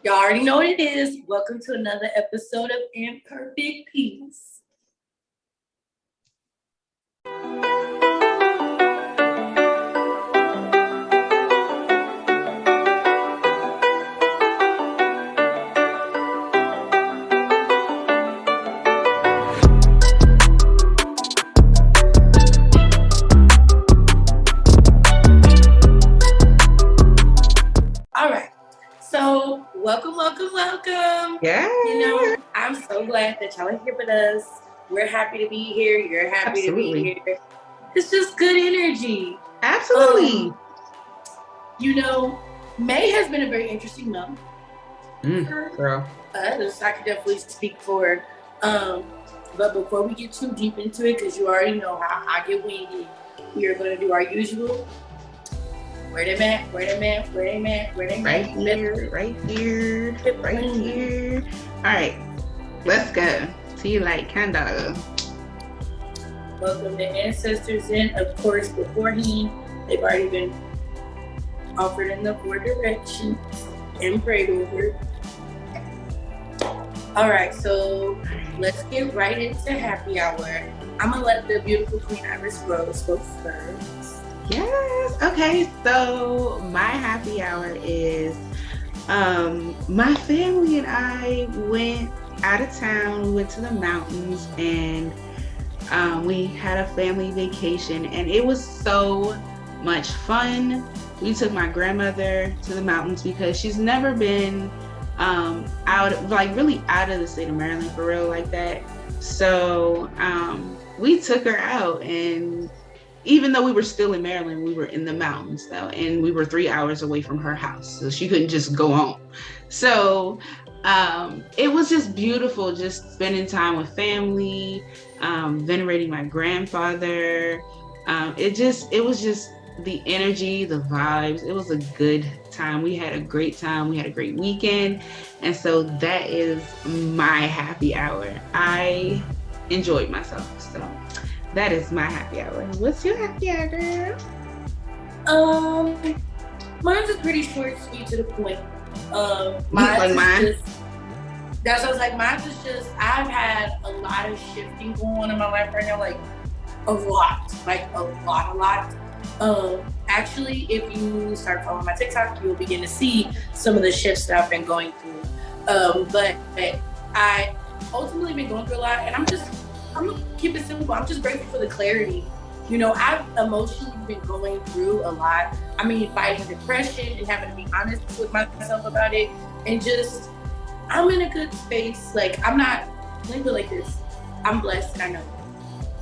Y'all already know what it is. Welcome to another episode of Imperfect Peace. Welcome. Yeah. I'm so glad that y'all are here with us. We're happy to be here. You're happy to be here. It's just good energy. Absolutely. May has been a very interesting month. Girl. Us. I can definitely speak for. But before we get too deep into it, because you already know how I get winged, we are going to do our usual. Where they at? Right here. All right, let's go. See you like candle. Welcome the ancestors in. Of course, beforehand, they've already been offered in the 4 directions and prayed over. All right, so let's get right into happy hour. I'm going to let the beautiful Queen Iris Rose go first. Yes. Okay. So my happy hour is my family and I went out of town. We went to the mountains and we had a family vacation and it was so much fun. We took my grandmother to the mountains because she's never been really out of the state of Maryland for real like that. So we took her out, and even though we were still in Maryland, we were in the mountains though, and we were 3 hours away from her house, so she couldn't just go home. So it was just beautiful, just spending time with family, venerating my grandfather. It was just the energy, the vibes. It was a good time. We had a great time. We had a great weekend, and so that is my happy hour. I enjoyed myself, so. That is my happy hour. What's your happy hour, girl? Mine's is pretty short, sweet, to the point. Mine? That's what I was like. Mine is just, I've had a lot of shifting going on in my life right now, like a lot. Actually, if you start following my TikTok, you'll begin to see some of the shifts that I've been going through. But I ultimately been going through a lot, and I'm gonna keep it simple. I'm just grateful for the clarity. I've emotionally been going through a lot. Fighting depression and having to be honest with myself about it. And just, I'm in a good space. Like, I'm not, let me put it like this. I'm blessed and I know it.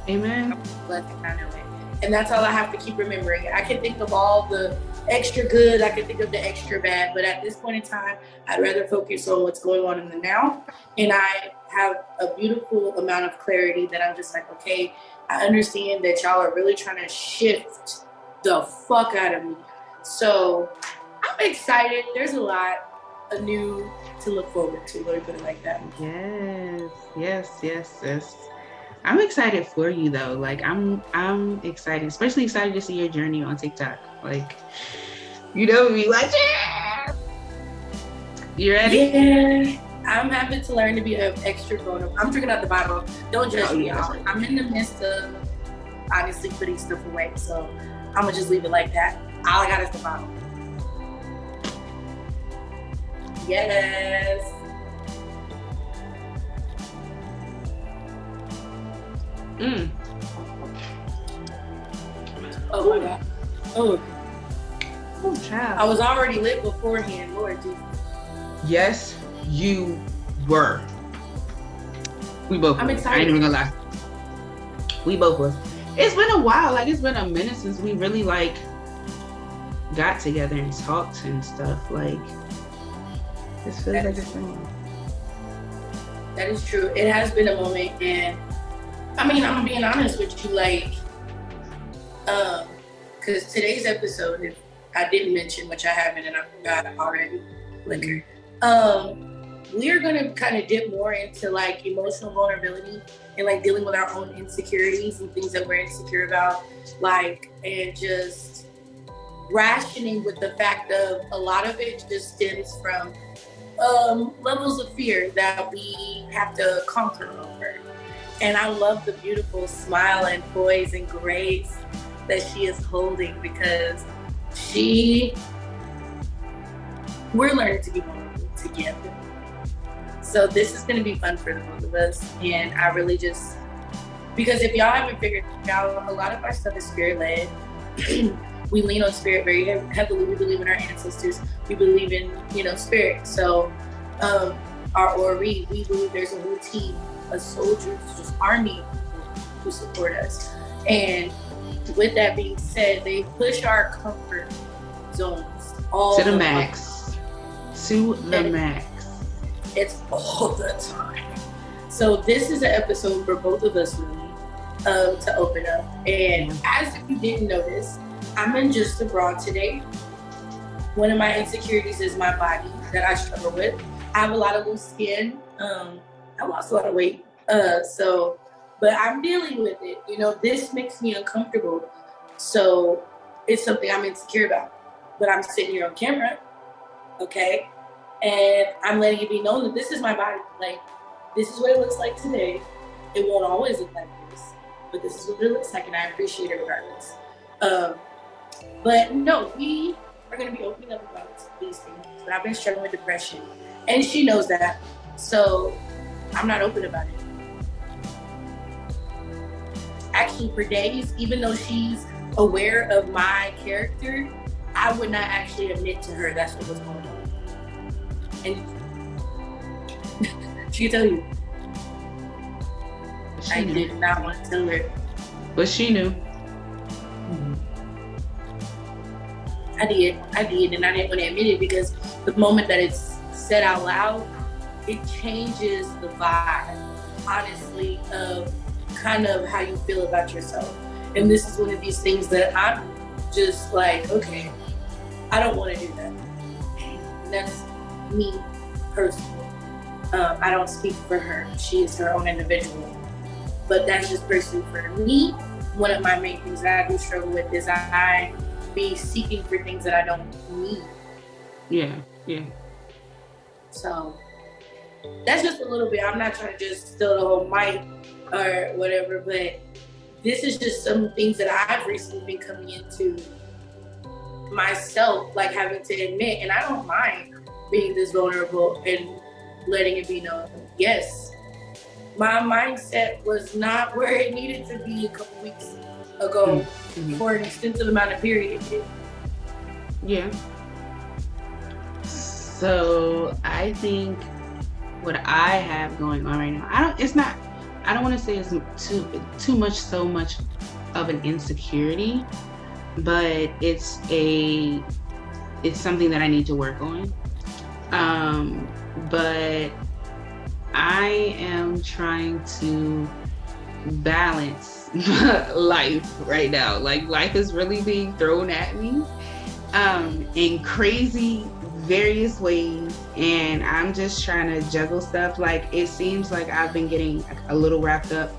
Amen. I'm blessed and I know it. And that's all I have to keep remembering. I can think of all the extra good, I can think of the extra bad, but at this point in time, I'd rather focus on what's going on in the now. And I have a beautiful amount of clarity that I'm just like, okay, I understand that y'all are really trying to shift the fuck out of me. So I'm excited. There's a lot new to look forward to. Let me put it like that. Yes. I'm excited for you though. Like I'm excited, especially excited to see your journey on TikTok. Like, me like, yeah. You ready? Yeah. I'm having to learn to be an extra grown-up. I'm drinking out the bottle. Don't judge me, y'all. I'm in the midst of honestly putting stuff away, so I'm gonna just leave it like that. All I got is the bottle. Yes. Oh my God. Oh, child. I was already lit beforehand, Lord Jesus. Yes, you were. We both I'm were. excited. I ain't even gonna lie. We both was. It's been a while. Like, it's been a minute since we really got together and talked and stuff. Like, this feels like it's been. That is true. It has been a moment, and I'm being honest with you, because today's episode, if I didn't mention, which I haven't, and I forgot already, liquor. We're gonna kind of dip more into emotional vulnerability and dealing with our own insecurities and things that we're insecure about, and just rationing with the fact of a lot of it just stems from levels of fear that we have to conquer over. And I love the beautiful smile and poise and grace that she is holding, because we're learning to be vulnerable together. So this is going to be fun for the both of us. And I really just, because if y'all haven't figured out, a lot of our stuff is spirit-led. We lean on spirit very heavily. We believe in our ancestors. We believe in, spirit. So we believe there's a whole team of soldiers, just army who support us. And with that being said, they push our comfort zones all to the max. To the max. It's all the time. So this is an episode for both of us, really, to open up. And as if you didn't notice, I'm in just a bra today. One of my insecurities is my body that I struggle with. I have a lot of loose skin. I lost a lot of weight. But I'm dealing with it. This makes me uncomfortable. So it's something I'm insecure about. But I'm sitting here on camera, okay? And I'm letting it be known that this is my body. Like, this is what it looks like today. It won't always look like this, but this is what it looks like, and I appreciate it regardless. But no, we are going to be opening up about these things. But I've been struggling with depression, and she knows that. So I'm not open about it. Actually, for days, even though she's aware of my character, I would not actually admit to her that's what was going on. And she can tell you. I did not want to tell her. But she knew. I did, and I didn't want to admit it, because the moment that it's said out loud, it changes the vibe, honestly, of kind of how you feel about yourself. And this is one of these things that I'm just like, okay, I don't want to do that. And that's me personally. I don't speak for her. She is her own individual. But that's just personally for me. One of my main things that I do struggle with is I be seeking for things that I don't need. Yeah. So that's just a little bit. I'm not trying to just steal the whole mic or whatever, but this is just some things that I've recently been coming into myself, like having to admit, and I don't mind being this vulnerable and letting it be known. Yes, my mindset was not where it needed to be a couple weeks ago for an extensive amount of period. Yeah. So I think what I have going on right now, I don't want to say it's too much of an insecurity, but it's something that I need to work on. But I am trying to balance life right now. Like, life is really being thrown at me in crazy various ways, and I'm just trying to juggle stuff. Like, it seems like I've been getting a little wrapped up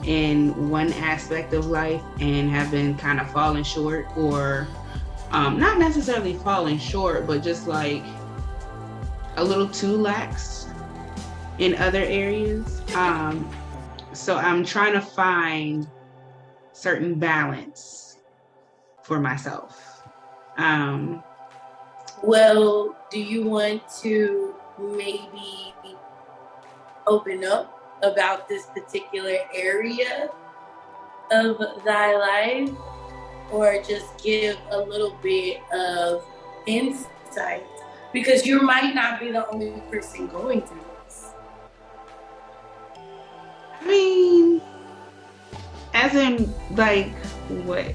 in one aspect of life and have been kind of falling short, or not necessarily falling short, but just like a little too lax in other areas. So I'm trying to find certain balance for myself. Well, do you want to maybe open up about this particular area of thy life, or just give a little bit of insight? Because you might not be the only person going through this. I mean, as in, like, what?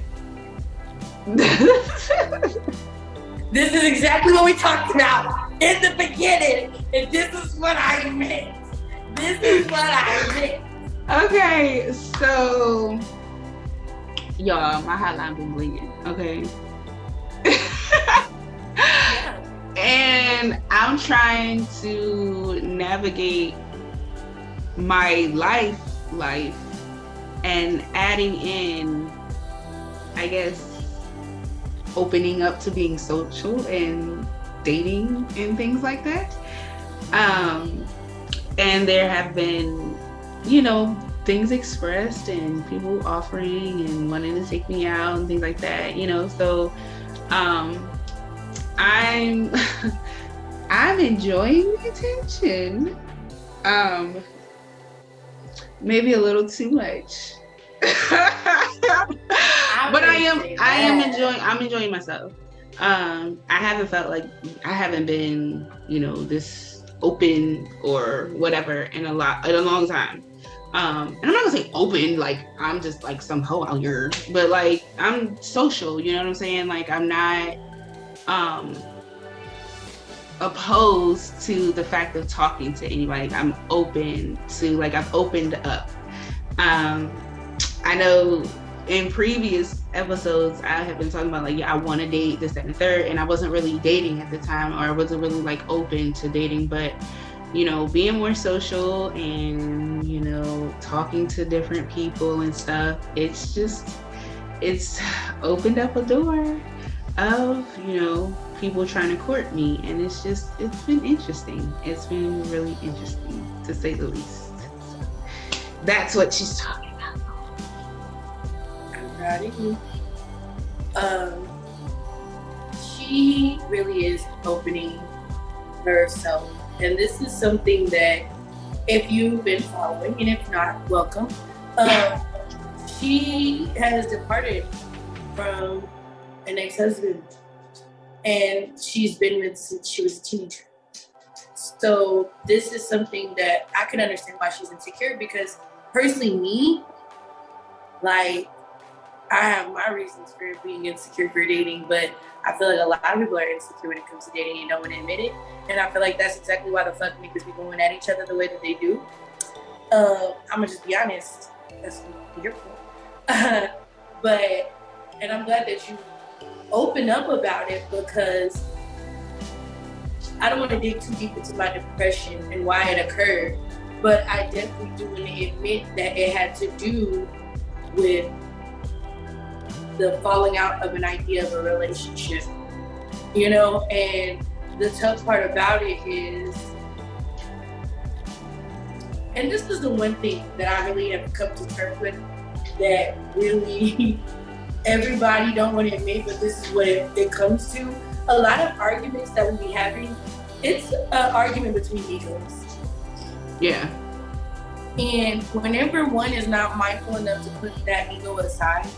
This is exactly what we talked about in the beginning. And this is what I meant. Okay, so, y'all, my hotline been bleeding, okay? Yeah. And I'm trying to navigate my life and adding in, I guess, opening up to being social and dating and things like that. And there have been, you know, things expressed and people offering and wanting to take me out and things like that, you know. So I'm I'm enjoying the attention. Maybe a little too much. But I'm enjoying myself. I haven't felt like I haven't been, you know, this open or whatever in a long time. And I'm not gonna say open, like I'm just like some hoe out here, but like I'm social, you know what I'm saying? Like I'm not opposed to the fact of talking to anybody. I'm open to, like, I've opened up. I know in previous episodes I have been talking about like, yeah, I want to date this, that, and the third, and I wasn't really dating at the time, or I wasn't really like open to dating, but you know, being more social and, you know, talking to different people and stuff, it's opened up a door of, you know, people trying to court me, and it's been interesting. It's been really interesting, to say the least. So that's what she's talking about. I'm proud of you. She really is opening herself, and this is something that, if you've been following, and if not, welcome. She has departed from an ex-husband, and she's been with since she was a teenager. So this is something that I can understand why she's insecure, because personally, me, like, I have my reasons for being insecure for dating, but I feel like a lot of people are insecure when it comes to dating and don't want to admit it. And I feel like that's exactly why the fuck niggas be going at each other the way that they do. I'm gonna just be honest. That's what you're for. And I'm glad that you open up about it, because I don't want to dig too deep into my depression and why it occurred, but I definitely do want to admit that it had to do with the falling out of an idea of a relationship, you know. And the tough part about it is, and this is the one thing that I really have come to terms with, that really everybody don't want to admit, but this is what it comes to. A lot of arguments that we be having, it's an argument between egos. Yeah. And whenever one is not mindful enough to put that ego aside,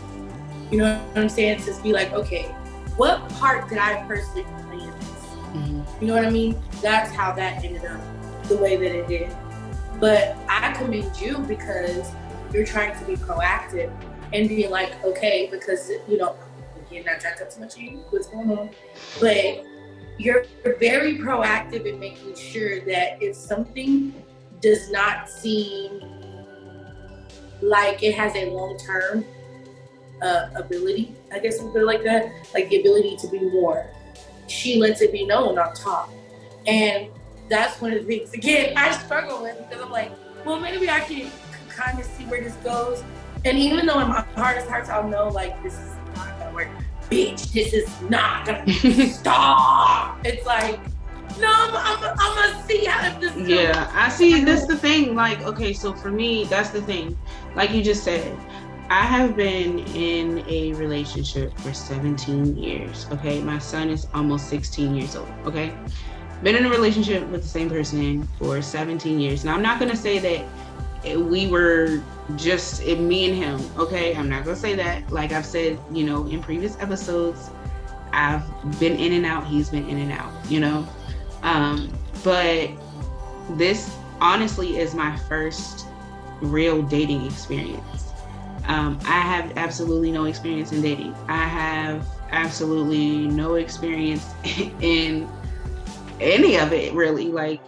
you know what I'm saying? To be like, okay, what part did I personally play in this? Mm-hmm. You know what I mean? That's how that ended up the way that it did. But I commend you, because you're trying to be proactive and be like, okay, because, you know, again, not trying to cut too much of you, what's going on? But you're very proactive in making sure that if something does not seem like it has a long-term ability, I guess we put it like that, like the ability to be more, she lets it be known on top. And that's one of the things, again, I struggle with, because I'm like, well, maybe I can kind of see where this goes. And even though in my heart of hearts, I'll know, like, this is not gonna work. Bitch, this is not gonna stop. It's like, no, I'm gonna see how this goes. Yeah, I see. That's the thing. Like, okay, so for me, that's the thing. Like you just said, I have been in a relationship for 17 years, okay? My son is almost 16 years old, okay? Been in a relationship with the same person for 17 years. Now, I'm not gonna say that we were just me and him, okay? I'm not gonna say that. Like I've said, you know, in previous episodes, I've been in and out, he's been in and out, you know? But this honestly is my first real dating experience. I have absolutely no experience in dating. I have absolutely no experience in any of it, really. Like,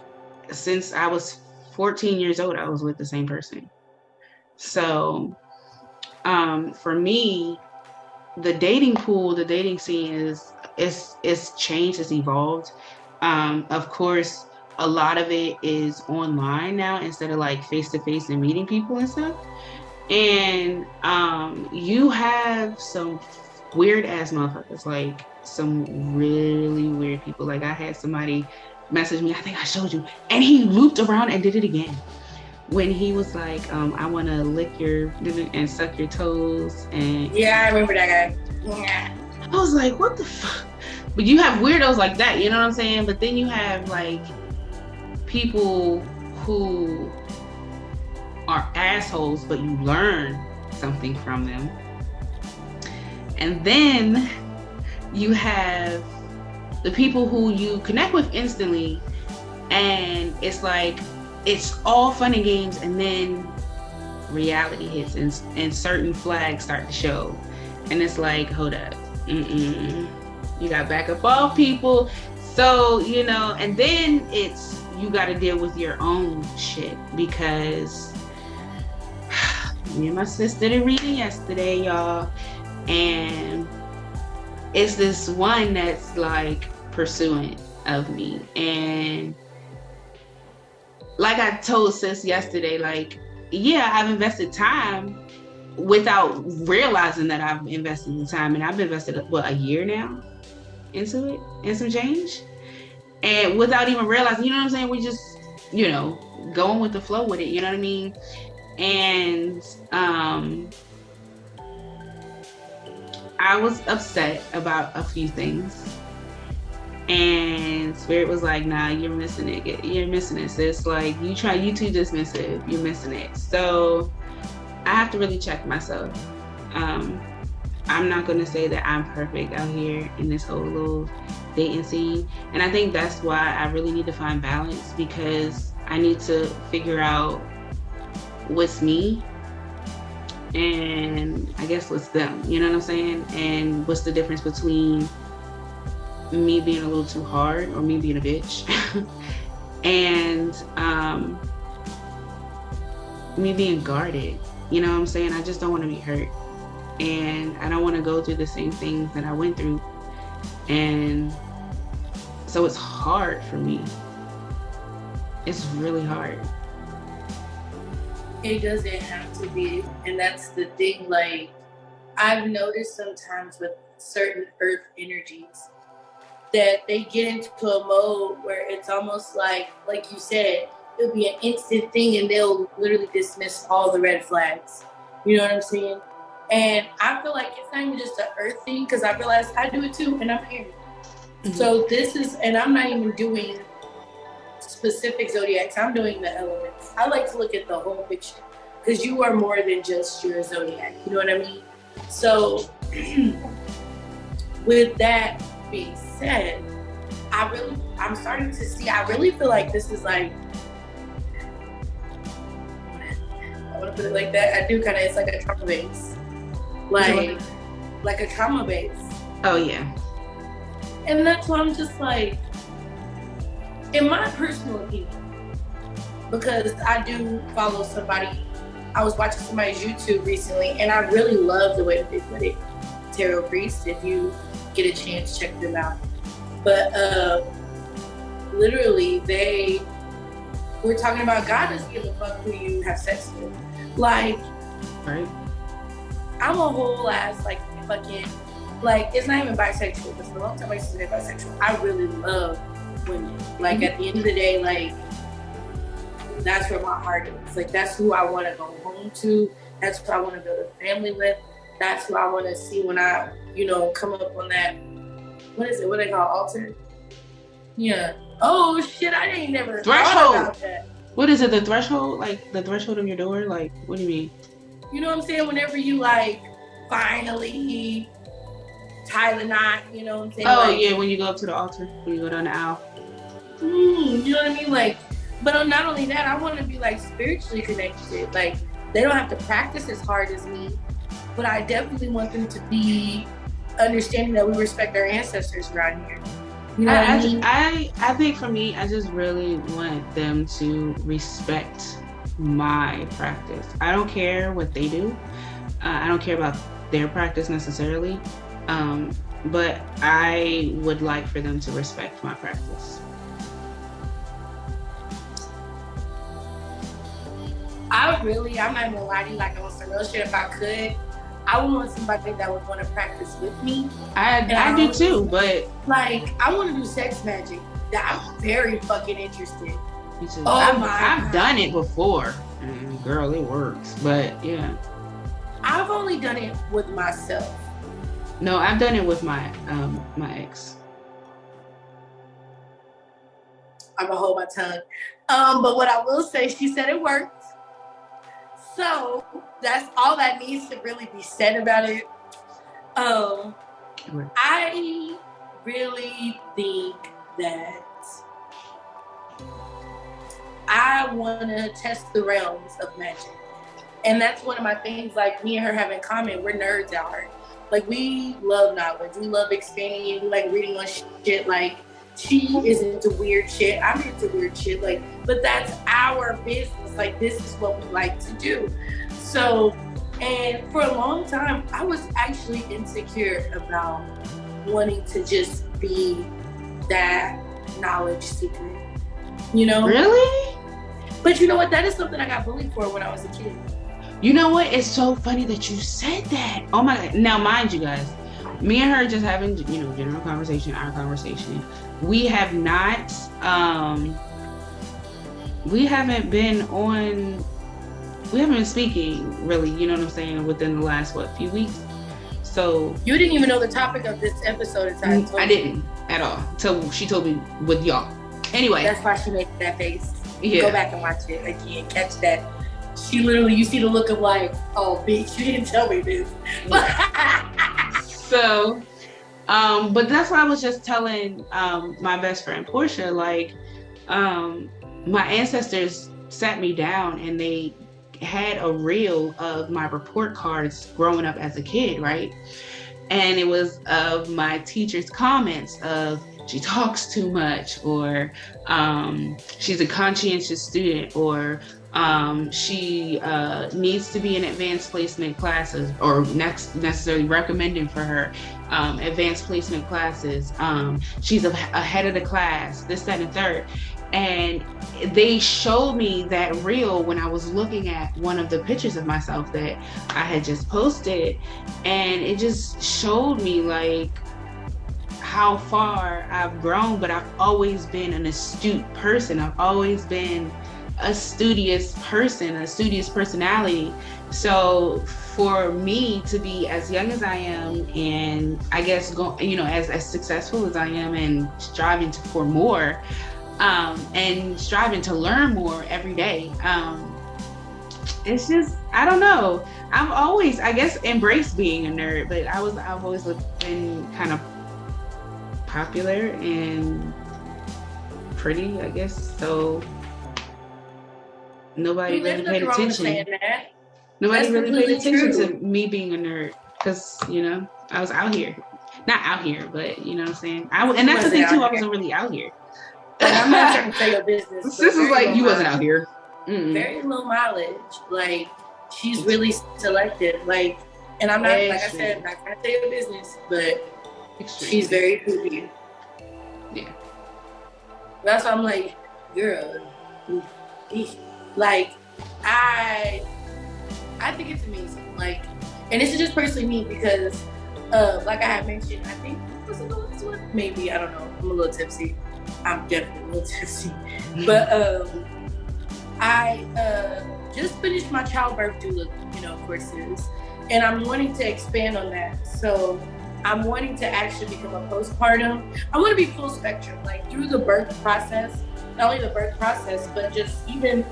since I was 14 years old, I was with the same person. So, for me, the dating pool, the dating scene is changed, it's evolved. Of course, a lot of it is online now instead of like face-to-face and meeting people and stuff. And you have some weird ass motherfuckers, like some really weird people. Like I had somebody messaged me. I think I showed you. And he looped around and did it again. When he was like, I want to lick your and suck your toes. And yeah, I remember that guy. Yeah. I was like, what the fuck? But you have weirdos like that, you know what I'm saying? But then you have like people who are assholes, but you learn something from them. And then you have the people who you connect with instantly, and it's like, it's all fun and games, and then reality hits and certain flags start to show. And it's like, hold up. You got to back up off people. So, you know, and then it's, you got to deal with your own shit, because me and my sister did a reading yesterday, y'all. And it's this one that's like pursuant of me. And like I told sis yesterday, like, yeah, I've invested time without realizing that I've invested the time. And I've invested, a year now into it and some change. And without even realizing, you know what I'm saying? We just, you know, going with the flow with it, you know what I mean? And I was upset about a few things. And Spirit was like, nah, you're missing it. You're missing it, sis. Like, you too dismissive. You're missing it. So I have to really check myself. I'm not going to say that I'm perfect out here in this whole little dating scene. And I think that's why I really need to find balance, because I need to figure out what's me and I guess what's them. You know what I'm saying? And what's the difference between me being a little too hard or me being a bitch and me being guarded. You know what I'm saying? I just don't want to be hurt, and I don't want to go through the same things that I went through. And so it's hard for me. It's really hard. It doesn't have to be, and that's the thing. Like, I've noticed sometimes with certain earth energies that they get into a mode where it's almost like you said, it'll be an instant thing and they'll literally dismiss all the red flags. You know what I'm saying? And I feel like it's not even just an earth thing, because I realize I do it too, and I'm Aries. Mm-hmm. So this is, and I'm not even doing specific zodiacs, I'm doing the elements. I like to look at the whole picture, because you are more than just your zodiac. You know what I mean? So with that being said, I'm starting to see, I really feel like this is like, I want to put it like that. I do kind of, it's like a trauma base. Like a trauma base. Oh, yeah. And that's why I'm just like, in my personal opinion, because I do follow somebody, I was watching somebody's YouTube recently, and I really love the way that they put it. Tarot Priest, if you get a chance, check them out. But literally, they were talking about God doesn't give a fuck who you have sex with. Like, right. I'm a whole ass, like, fucking, like, it's not even bisexual, because for a long time I used to say bisexual. I really love women. Like, at the end of the day, like, that's where my heart is. Like, that's who I want to go home to. That's who I want to build a family with. That's who I want to see when I, you know, come up on that, what is it? What they call altar? Yeah. Oh, shit, I ain't never thought about that. What is it, the threshold? Like, the threshold of your door? Like, what do you mean? You know what I'm saying? Whenever you, like, finally tie the knot, you know what I'm saying? Oh, like, yeah, when you go up to the altar, when you go down the aisle. You know what I mean? Like, but not only that, I want to be, like, spiritually connected. Like, they don't have to practice as hard as me, but I definitely want them to be understanding that we respect our ancestors around here. You know what I mean? I think for me, I just really want them to respect my practice. I don't care what they do. I don't care about their practice necessarily. But I would like for them to respect my practice. I'm not even gonna lie to you, like, on some real shit, if I could, I would want somebody that would want to practice with me. I do too, but like, I want to do sex magic. I'm very fucking interested. Oh I've done it before. Girl, it works. But yeah. I've only done it with myself. No, I've done it with my my ex. I'm gonna hold my tongue. But what I will say, she said it worked. So that's all that needs to really be said about it. I really think that I want to test the realms of magic. And that's one of my things, like me and her have in common. We're nerds at heart. Like, we love knowledge. We love expanding it. We like reading on shit. Like, she is into weird shit. I'm into weird shit. Like, but that's our business. Like, this is what we like to do. So, and for a long time, I was actually insecure about wanting to just be that knowledge seeker. You know? Really? But you know what? That is something I got bullied for when I was a kid. You know what? It's so funny that you said that. Oh my God. Now, mind you guys, me and her just having, you know, general conversation, our conversation. We have not, we haven't been speaking really, you know what I'm saying, within the last, few weeks. So. You didn't even know the topic of this episode until I didn't at all. Till she told me with y'all. Anyway. That's why she made that face. Yeah. Go back and watch it again. Catch that. She literally, you see the look of like, oh, bitch, you didn't tell me this. So, but that's what I was just telling my best friend Portia. Like, my ancestors sat me down and they had a reel of my report cards growing up as a kid, right? And it was of my teacher's comments of, she talks too much, or she's a conscientious student, or she needs to be in advanced placement classes, or necessarily recommending for her advanced placement classes. She's ahead of the class, this, that, and third. And they showed me that reel when I was looking at one of the pictures of myself that I had just posted, and it just showed me like how far I've grown. But I've always been an astute person. I've always been a studious person, a studious personality. So for me to be as young as I am, and I guess as successful as I am, and striving for more, and striving to learn more every day, it's just, I don't know. I've always, I guess, embraced being a nerd, but I've always been kind of popular and pretty, I guess. So nobody really paid attention. Nobody really paid attention to me being a nerd, because, you know, I was out here. Not out here, but you know what I'm saying? And that's the thing too, I wasn't really out here. Like, I'm not trying to tell your business. This is like, you wasn't out here. Very low mileage. Like, she's really selective. Like, and I'm not, like I said, I'm not trying to tell your business, but she's very poopy. Yeah. That's why I'm like, girl, like, I think it's amazing. Like, and this is just personally me, because like I had mentioned, I think was it the last one? Maybe, I don't know. I'm a little tipsy. I'm definitely a little tipsy. But I just finished my childbirth doula, courses, and I'm wanting to expand on that. So I'm wanting to actually become a postpartum. I want to be full spectrum, like through the birth process, not only the birth process, but just even,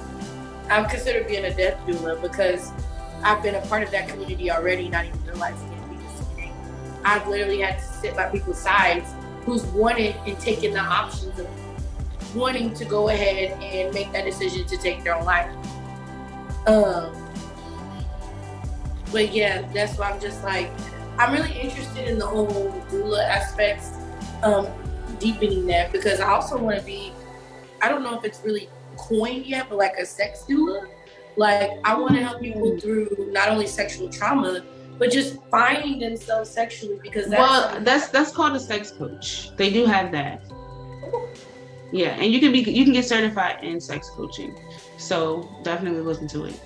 I've considered being a death doula, because I've been a part of that community already, not even realizing it. Because I've literally had to sit by people's sides who's wanted and taken the options of wanting to go ahead and make that decision to take their own life. But yeah, that's why I'm just like, I'm really interested in the whole doula aspects, deepening that, because I also want to be, I don't know if it's really coined yet, but like a sex doula. Like, I want to help people through not only sexual trauma, but just finding themselves sexually, because that's called a sex coach. They do have that. Yeah, and you can get certified in sex coaching. So definitely look into it.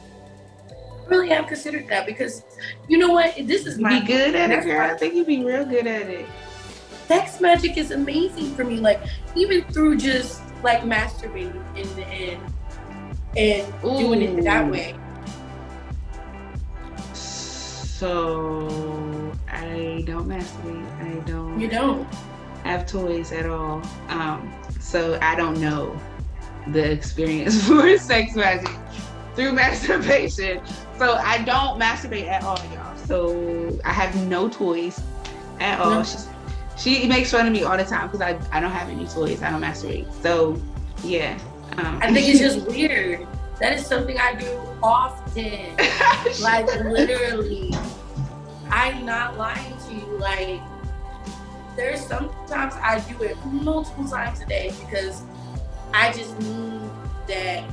I really have considered that, because you know what? This is my be good at it, girl. I think you'd be real good at it. sex magic is amazing for me. Like, even through just like masturbating and doing it that way. So I don't masturbate. I don't. You don't have toys at all. So I don't know the experience for sex magic through masturbation. So I don't masturbate at all, y'all. So I have no toys at all. No. She makes fun of me all the time because I don't have any toys. I don't masturbate. So yeah. I think it's just weird. That is something I do often. Like, literally. I'm not lying to you. Like, there's sometimes I do it multiple times a day because I just need that.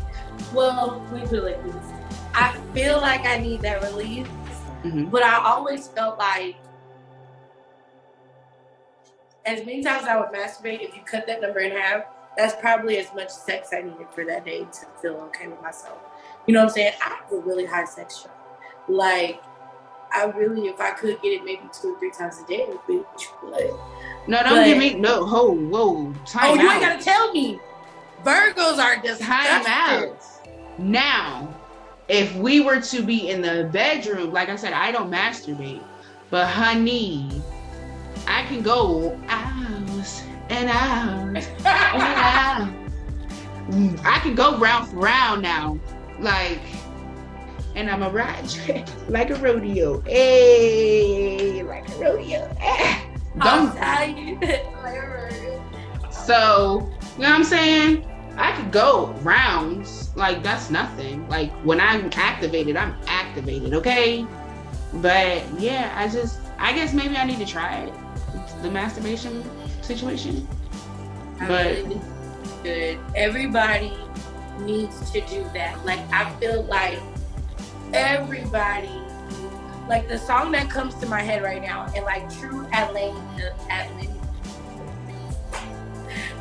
Well, let me put it like this. I feel like I need that release, but I always felt like as many times I would masturbate, if you cut that number in half, that's probably as much sex I needed for that day to feel okay with myself. You know what I'm saying? I have a really high sex drive. Like, I really, if I could get it maybe 2 or 3 times a day, bitch, but no, don't give me no. Whoa, time out. You ain't gotta tell me. Virgos are just time out. Now, if we were to be in the bedroom, like I said, I don't masturbate, but honey, I can go hours and hours and hours. I can go round for round now, like, and I'm a ride track like a rodeo. Hey, like a rodeo. Don't. So, you know what I'm saying? I could go rounds, like that's nothing. Like when I'm activated, okay? But yeah, I guess maybe I need to try it. The masturbation situation. But good. Everybody needs to do that. Like, I feel like everybody, like the song that comes to my head right now, and like true Atlanta,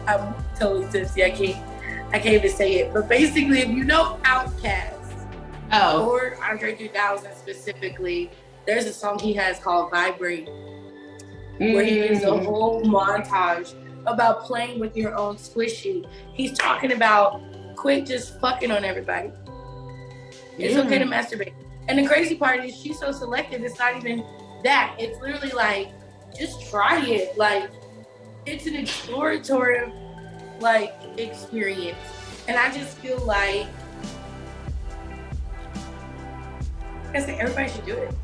I'm totally tipsy. I can't even say it. But basically, if you know Outkast or Andre 3000 specifically, there's a song he has called Vibrate, where he gives a whole montage about playing with your own squishy. He's talking about quit just fucking on everybody. It's okay to masturbate. And the crazy part is she's so selective, it's not even that. It's literally like, just try it. Like, it's an exploratory experience. And I just feel like I said, everybody should do it.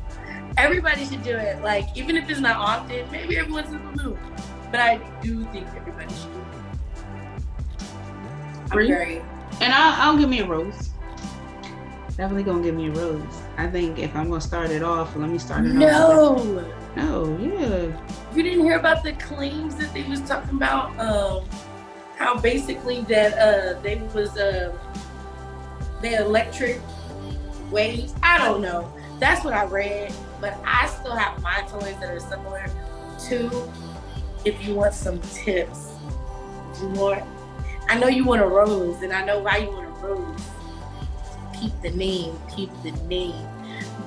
Everybody should do it. Like, even if it's not often, maybe everyone's in the mood. But I do think everybody should do it. And I'll give me a rose. Definitely gonna give me a rose. I think if I'm gonna start it off, let me start it off. No, yeah. You didn't hear about the claims that they was talking about? How basically that they electric waves. I don't know. That's what I read. But I still have my toys that are similar to. If you want some tips, I know you want a rose, and I know why you want a rose. Keep the name.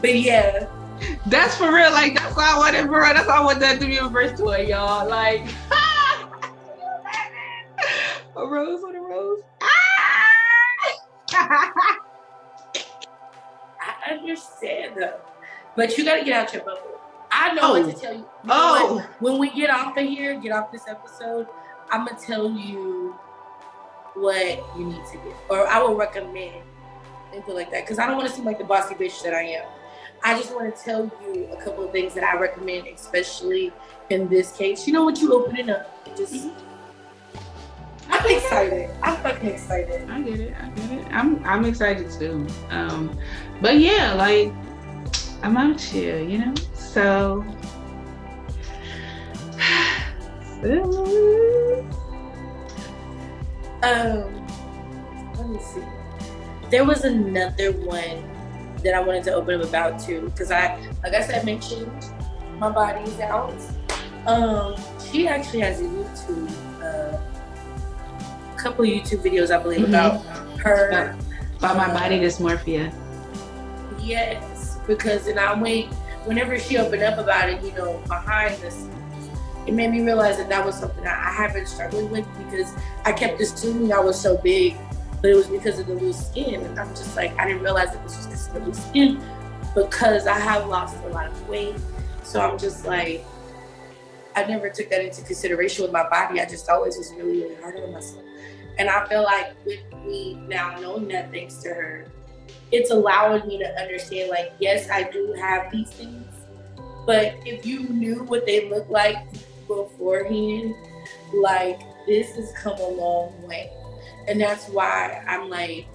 But yeah. That's for real. Like, that's why I wanted for real. That's why I want that to be a first toy, y'all. Like, a rose with a rose. I understand though. But you gotta get out your bubble. I know what to tell you. When we get off of here, get off this episode, I'm gonna tell you what you need to get. Or I will recommend anything like that. Because I don't want to seem like the bossy bitch that I am. I just want to tell you a couple of things that I recommend, especially in this case. You know what, you open it up. I'm excited. I'm fucking excited. I get it. I'm excited too. But yeah, like, I'm out here, you know? So let me see. There was another one that I wanted to open up about too, because like I said, mentioned my body's out. She actually has a YouTube, a couple of YouTube videos, I believe, about her. About my body dysmorphia. Yes, because whenever she opened up about it, you know, behind the scenes, it made me realize that that was something that I have been struggling with, because I kept assuming I was so big, but it was because of the loose skin. And I'm just like, I didn't realize it was just because of the loose skin, because I have lost a lot of weight. So I'm just like, I never took that into consideration with my body. I just always was really, really hard on myself. And I feel like with me now knowing that, thanks to her, it's allowing me to understand, like, yes, I do have these things, but if you knew what they looked like beforehand, like, this has come a long way. And that's why I'm like,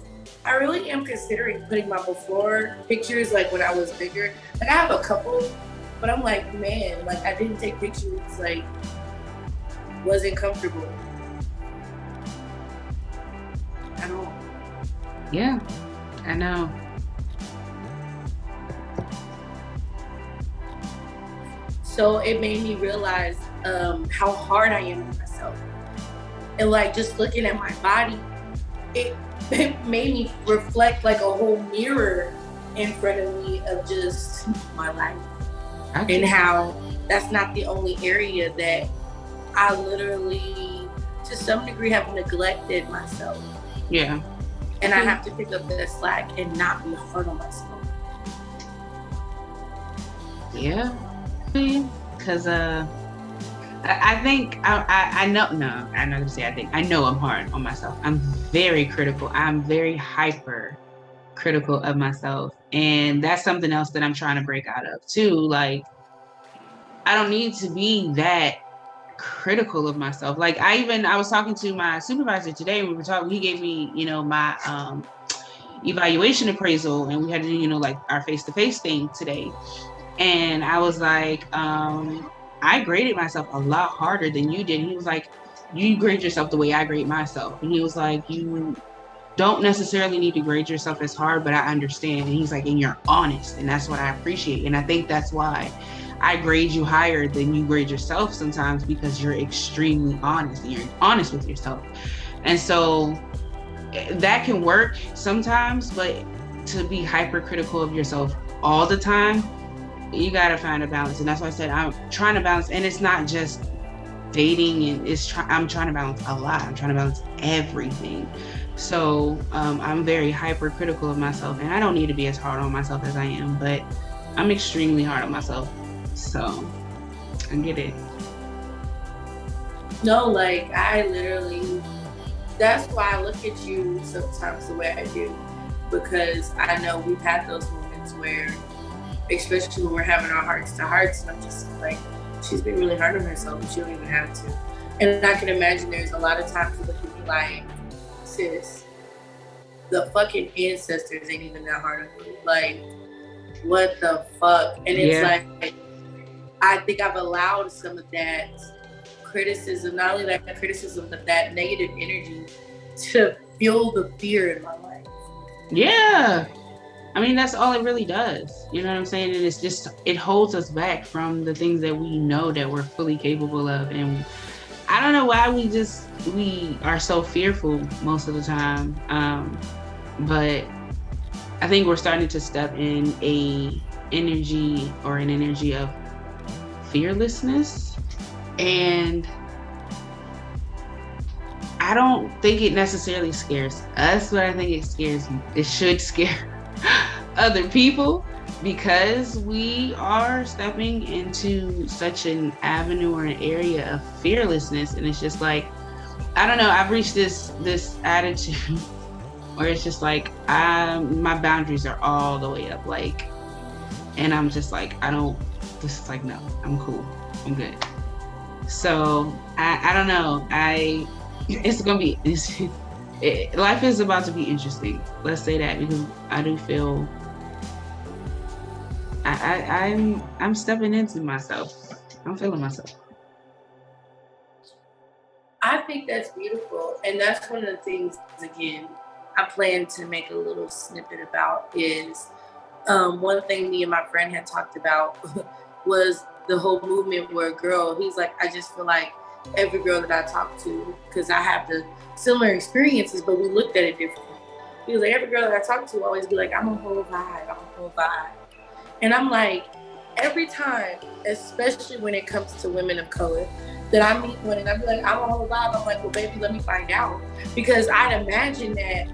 I really am considering putting my before pictures, like when I was bigger. Like, I have a couple, but I'm like, man, like, I didn't take pictures, like, wasn't comfortable at all. Yeah, I know. So it made me realize how hard I am on myself. And like, just looking at my body, it made me reflect like a whole mirror in front of me of just my life. And how that's not the only area that I literally, to some degree, have neglected myself. Yeah. And I have to pick up the slack and not be hard on myself. Yeah. Because I think I know, no, I'm not gonna say I think, I know I'm hard on myself. I'm very critical. I'm very hyper critical of myself. And that's something else that I'm trying to break out of too. Like, I don't need to be that critical of myself. Like, I was talking to my supervisor today. We were talking, he gave me, my evaluation appraisal, and we had to do, like, our face-to-face thing today. And I was like, I graded myself a lot harder than you did. And he was like, you grade yourself the way I grade myself. And he was like, you don't necessarily need to grade yourself as hard, but I understand. And he's like, and you're honest. And that's what I appreciate. And I think that's why I grade you higher than you grade yourself sometimes, because you're extremely honest and you're honest with yourself. And so that can work sometimes, but to be hypercritical of yourself all the time, you got to find a balance. And that's why I said I'm trying to balance. And it's not just dating, and I'm trying to balance a lot. I'm trying to balance everything. So I'm very hypercritical of myself, and I don't need to be as hard on myself as I am, but I'm extremely hard on myself. So I get it. No, like, I literally, that's why I look at you sometimes the way I do, because I know we've had those moments where, especially when we're having our hearts to hearts, and I'm just like, she's been really hard on herself, but she don't even have to. And I can imagine there's a lot of times you look at me like, sis, the fucking ancestors ain't even that hard on you. Like, what the fuck? And it's like, I think I've allowed some of that criticism, not only that criticism, but that negative energy to fuel the fear in my life. Yeah. I mean, that's all it really does. You know what I'm saying? And it's just, it holds us back from the things that we know that we're fully capable of. And I don't know why we are so fearful most of the time. But I think we're starting to step in an energy of fearlessness. And I don't think it necessarily scares us, but I think it should scare other people, because we are stepping into such an avenue or an area of fearlessness. And it's just like, I don't know, I've reached this attitude where it's just like, my boundaries are all the way up, like, and I'm just like, this is like, no, I'm cool, I'm good. So I don't know, it's gonna be, life is about to be interesting, let's say that, because I do feel I'm stepping into myself. I'm feeling myself. I think that's beautiful. And that's one of the things, again, I plan to make a little snippet about is one thing me and my friend had talked about was the whole movement where he's like, I just feel like every girl that I talk to, because I have the similar experiences, but we looked at it differently. He was like, every girl that I talk to always be like, I'm a whole vibe. And I'm like, every time, especially when it comes to women of color, that I meet one and I be like, I'm a whole vibe. I'm like, well, baby, let me find out. Because I'd imagine that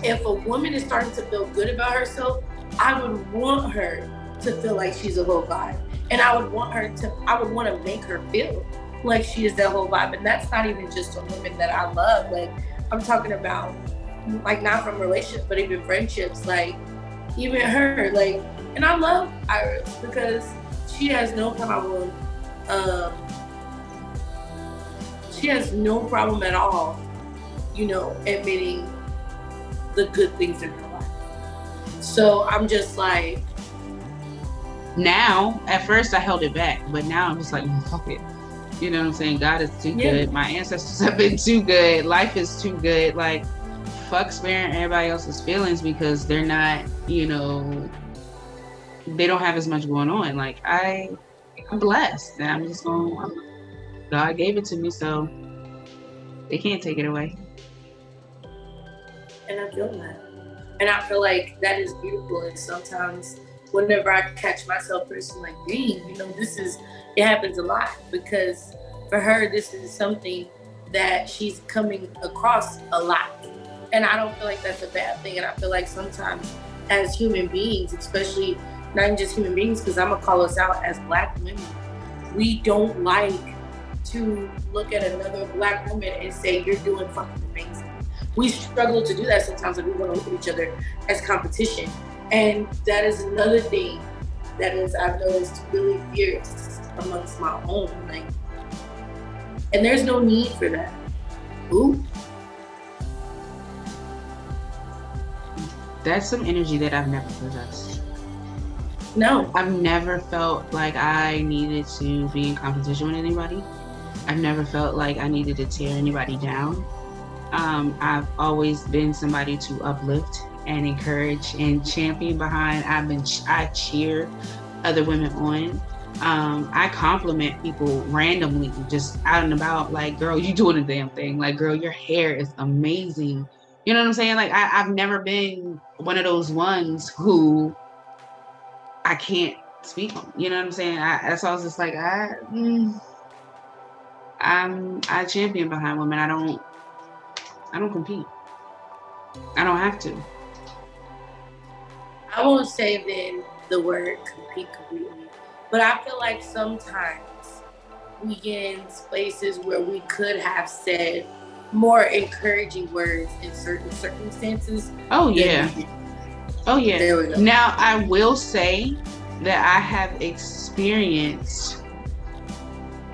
if a woman is starting to feel good about herself, I would want her to feel like she's a whole vibe. And I would want to make her feel like she is that whole vibe. And that's not even just on women that I love. Like, I'm talking about, like, not from relationships, but even friendships. Like, even her, like, and I love Iris because she has no problem, at all, admitting the good things in her life. So I'm just like, now, at first I held it back, but now I'm just like, fuck it. You know what I'm saying? God is too good. My ancestors have been too good. Life is too good. Like, fuck sparing everybody else's feelings because they're not, they don't have as much going on. Like, I'm blessed. And I'm just God gave it to me, so they can't take it away. And I feel that. And I feel like that is beautiful. And sometimes whenever I catch myself personally, like, dang, it happens a lot, because for her, this is something that she's coming across a lot. And I don't feel like that's a bad thing. And I feel like sometimes as human beings, especially not even just human beings, because I'm going to call us out as Black women, we don't like to look at another Black woman and say, you're doing fucking amazing. We struggle to do that sometimes, and we want to look at each other as competition. And that is another thing that I've noticed really fierce amongst my own. Like, and there's no need for that. Ooh. That's some energy that I've never possessed. No. I've never felt like I needed to be in competition with anybody. I've never felt like I needed to tear anybody down. I've always been somebody to uplift and encourage and champion behind. I cheer other women on. I compliment people randomly, just out and about, like, girl, you doing a damn thing. Like, girl, your hair is amazing. You know what I'm saying? Like, I've never been one of those ones who I can't speak on. You know what I'm saying? That's why I was just like, I champion behind women. I don't compete. I don't have to. I won't say then the word compete completely, but I feel like sometimes we get in places where we could have said more encouraging words in certain circumstances. Oh yeah. Oh yeah. There we go. Now I will say that I have experienced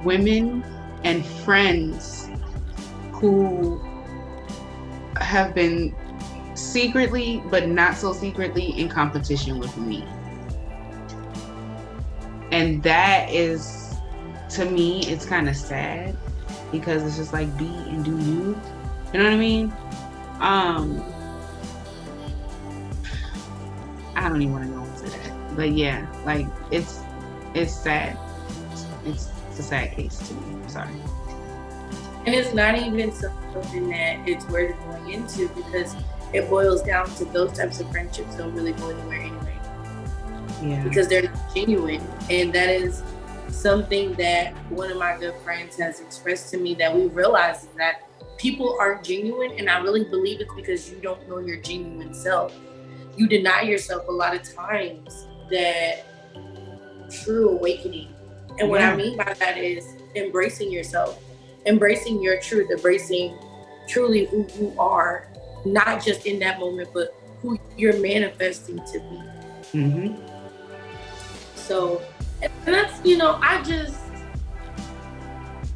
women and friends who have been secretly, but not so secretly, in competition with me. And that is, to me, it's kind of sad, because it's just like, be and do you. You know what I mean? I don't even want to go into that. But yeah, like, it's sad. It's a sad case to me. I'm sorry. And it's not even something that it's worth going into, because it boils down to those types of friendships don't really go anywhere anyway. Yeah. Because they're not genuine. And that is something that one of my good friends has expressed to me, that we realize, is that people aren't genuine. And I really believe it's because you don't know your genuine self. You deny yourself a lot of times that true awakening. And what I mean by that is embracing yourself, embracing your truth, embracing truly who you are, not just in that moment, but who you're manifesting to be. Mm-hmm. So, and that's,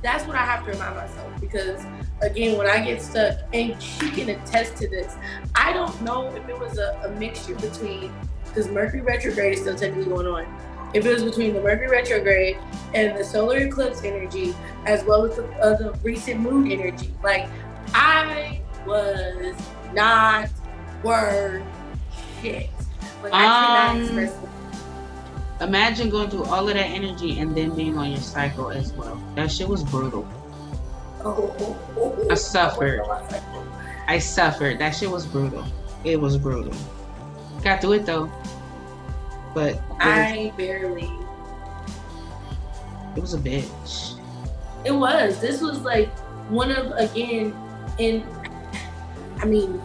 that's what I have to remind myself, because again, when I get stuck, and she can attest to this, I don't know if it was a mixture between, because Mercury retrograde is still technically going on, if it was between the Mercury retrograde and the solar eclipse energy, as well as the recent moon energy. Like, I was not worth shit. Like, I cannot express it. Imagine going through all of that energy and then being on your cycle as well. That shit was brutal. I suffered. That shit was brutal. It was brutal. Got through it though. but I barely. It was a bitch. It was. This was like one of, again, in, I mean,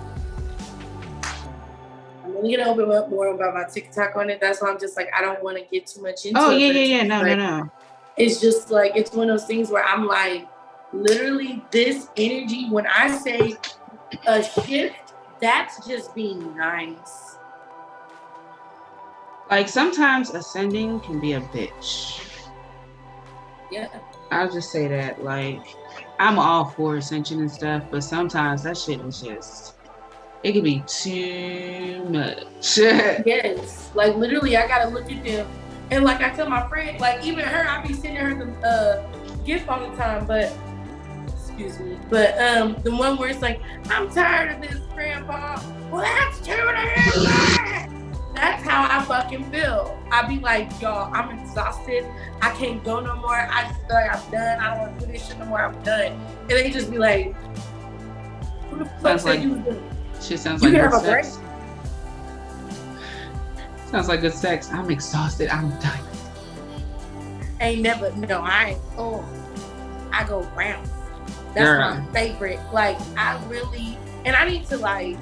I'm only gonna open up more about my TikTok on it. That's why I'm just like, I don't want to get too much into it. Oh, yeah. No. It's just like, it's one of those things where I'm like, literally this energy, when I say a shift, that's just being nice. Like, sometimes ascending can be a bitch. Yeah. I'll just say that. Like, I'm all for ascension and stuff, but sometimes that shit is just, it can be too much. Yes. Like, literally, I gotta look at them. And like I tell my friend, like even her, I be sending her the gift all the time, but excuse me. But the one where it's like, I'm tired of this, Grandpa. Well, that's 2.5 months. That's how I fucking feel. I be like, y'all, I'm exhausted. I can't go no more. I just feel like I'm done. I don't want to do this shit no more. I'm done. And they just be like, who the fuck said you was doing? Shit sounds like good sex. Break? Sounds like good sex. I'm exhausted. I'm done. Ain't never. No, I ain't. Oh, I go round. That's Girl. My favorite. Like, I really, and I need to like,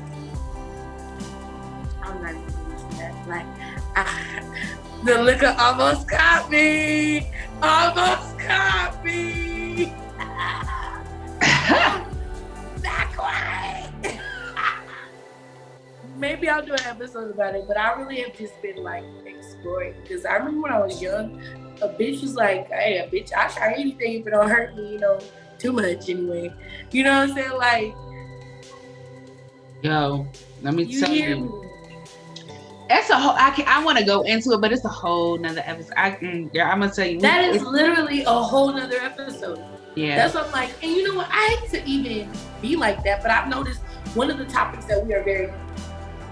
I'm not even using that. Like, the liquor almost caught me. Almost caught me. Not quite. Maybe I'll do an episode about it, but I really have just been like exploring, because I remember when I was young, a bitch was like, hey, a bitch, I'll try anything if it don't hurt me, you know, too much anyway. You know what I'm saying? Like, yo, let me tell you. That's a whole, I want to go into it, but it's a whole nother episode. I'm gonna tell you. That is literally a whole nother episode. Yeah. That's what I'm like, and you know what? I hate to even be like that, but I've noticed one of the topics that we are very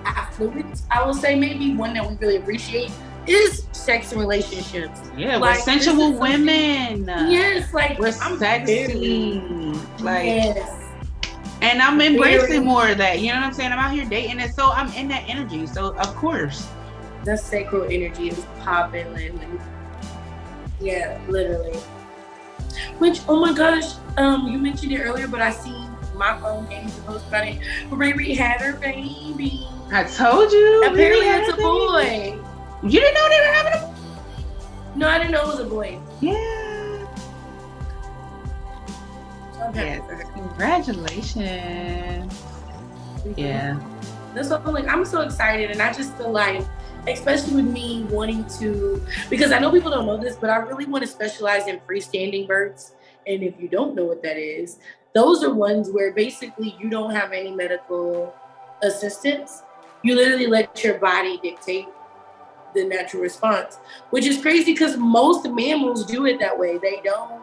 affluent, I will say, maybe one that we really appreciate, is sex and relationships. Yeah, like, we're sensual women. Yes, like we're sexy. Like, yes. And I'm embracing more of that. You know what I'm saying? I'm out here dating, and so I'm in that energy. So of course, the sacral energy is popping, and yeah, literally. Which, oh my gosh, you mentioned it earlier, but I seen my phone gave me the post about it. Riri had her baby. I told you. Apparently it's a boy. You didn't know they were having a boy? No, I didn't know it was a boy. Yeah. Okay. Yes. Congratulations. Yeah. That's what I'm like. I'm so excited, and I just feel like, especially with me wanting to, because I know people don't know this, but I really want to specialize in freestanding births. And if you don't know what that is, those are ones where basically you don't have any medical assistance. You literally let your body dictate the natural response, which is crazy because most mammals do it that way. They don't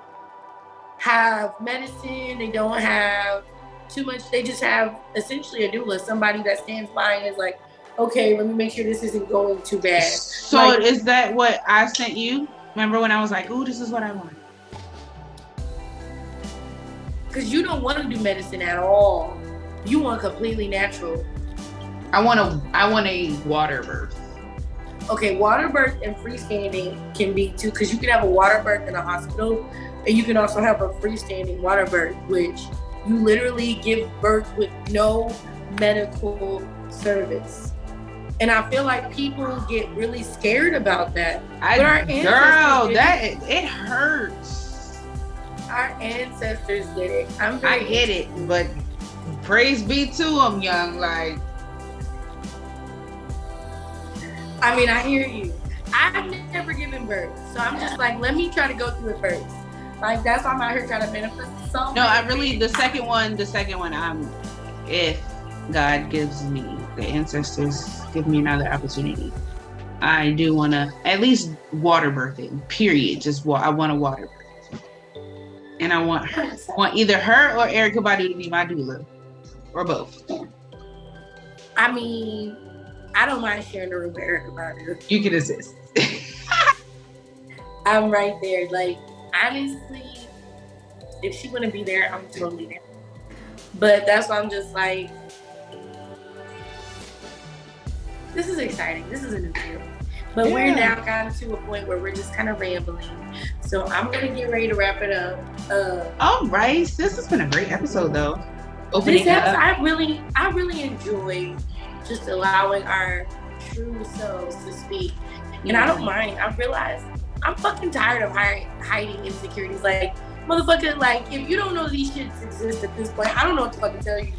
have medicine. They don't have too much. They just have essentially a doula, somebody that stands by and is like, okay, let me make sure this isn't going too bad. So like, is that what I sent you? Remember when I was like, ooh, this is what I want? Because you don't want to do medicine at all. You want completely natural. I want a water birth. Okay, water birth and freestanding can be too, because you can have a water birth in a hospital, and you can also have a freestanding water birth, which you literally give birth with no medical service. And I feel like people get really scared about that. It hurts. Our ancestors did it. I get it, but praise be to them, young. Like, I mean, I hear you. I've never given birth, so I'm just like, let me try to go through it first. Like, that's why I'm out here trying to manifest so. No, I really, the second one, if God gives me, the ancestors give me another opportunity, I do want to at least water birthing, period. I want a water birth. And I want either her or Erykah Badu to be my doula, or both. I mean, I don't mind sharing the room with Erykah Badu. You can assist. I'm right there. Like, honestly, if she wouldn't be there, I'm totally there. But that's why I'm just like, this is exciting. This is a new field. But we're now gotten to a point where we're just kind of rambling. So I'm gonna get ready to wrap it up. All right, this has been a great episode though. Opening up. I really enjoy just allowing our true selves to speak. And I don't mind. I realize I'm fucking tired of hiding insecurities. Like, motherfucker, like, if you don't know these shits exist at this point, I don't know what to fucking tell you.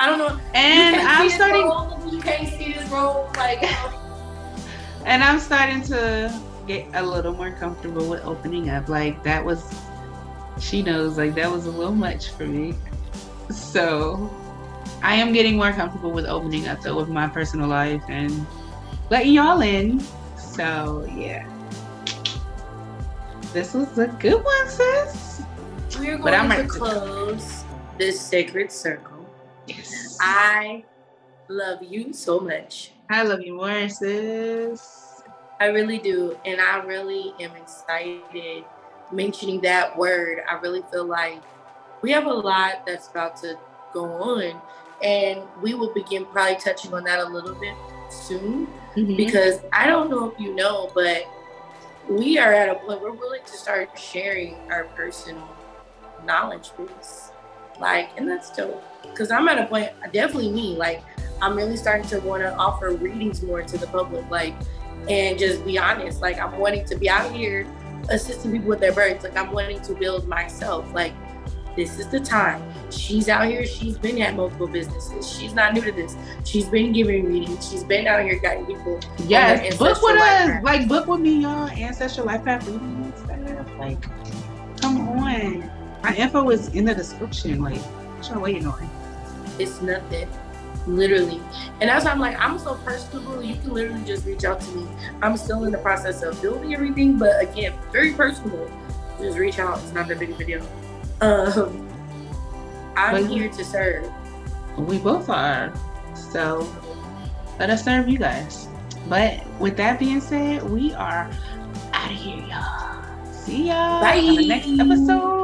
I don't know. And I'm starting. You can't see this role, like. And I'm starting to get a little more comfortable with opening up. Like, that was, she knows, like, that was a little much for me. So I am getting more comfortable with opening up though with my personal life and letting y'all in. So yeah, this was a good one, sis. We're going to close this sacred circle. Yes. I love you so much. I love you more, sis. I really do. And I really am excited mentioning that word. I really feel like we have a lot that's about to go on, and we will begin probably touching on that a little bit soon, because I don't know if you know, but we are at a point we're willing to start sharing our personal knowledge base. Like, and that's dope. Because I'm at a point, definitely me, like, I'm really starting to want to offer readings more to the public, like, and just be honest. Like, I'm wanting to be out here assisting people with their births. Like, I'm wanting to build myself. Like, this is the time. She's out here. She's been at multiple businesses. She's not new to this. She's been giving readings. She's been out here guiding people. Yes, book with us. Like, book with me, y'all. Ancestral Life Path readings. Like, come on. My info is in the description. Like, what y'all waiting on? It's nothing. Literally. And that's why I'm like, I'm so personable. You can literally just reach out to me. I'm still in the process of building everything, but again, very personable. Just reach out. It's not that big a video. I'm here to serve. We both are. So let us serve you guys. But with that being said, we are out of here, y'all. See y'all Bye. on the next episode.